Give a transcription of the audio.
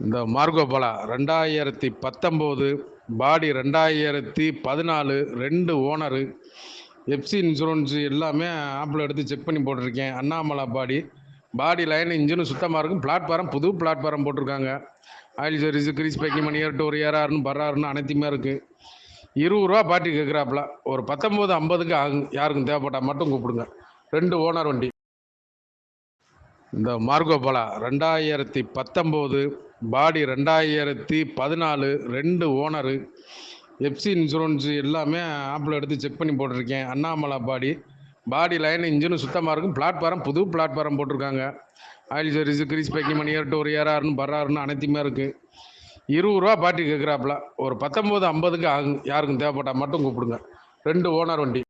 இந்த மார்கோ போலா 2019 பாடி 2014 2 owner FC insurance எல்லாமே ஆப்பில் எடுத்து செக் பண்ணி போட்டிருக்கேன். அண்ணாமலை பாடி லைன் இன்ஜினும் சுத்தமாக இருக்கும். பிளாட்ஃபாரம் புது பிளாட்ஃபாரம் போட்டிருக்காங்க. ஆயில் சர்வீஸு கிரீஸ் பேக்கிங் மணி ஏறிட்டு ஒரு ஏறாருன்னு பர்றாருன்னு அனைத்துமே இருக்குது. 20 ரூபா பாட்டி கேட்குறாப்புல. ஒரு 19:50க்கு ஆகும். யாருக்கும் தேவைப்பட்டால் மட்டும் கூப்பிடுங்க. 2 ஓனர் வண்டி. இந்த மார்கோ போலா 2019 பாடி 2014 2 ஓனரு எஃப்சி இன்சூரன்ஸு எல்லாமே ஆப்பில் எடுத்து செக் பண்ணி போட்டிருக்கேன். அண்ணாமலை பாடி லைன் இன்ஜினும் சுத்தமாக இருக்கும். பிளாட்ஃபாரம் புது பிளாட்ஃபாரம் போட்டிருக்காங்க. ஆயில் சர்வீஸு கிரீஸ் பேக்கிங் மணி ஏறிட்டு ஒரு ஏறாருன்னு பர்றாருன்னு அனைத்துமே இருக்குது. 20 ரூபா பாட்டி கேட்குறாப்புல. ஒரு 19:50க்கு ஆகும். யாருக்கும் தேவைப்பட்டால் மட்டும் கூப்பிடுங்க. 2 ஓனர் வண்டி.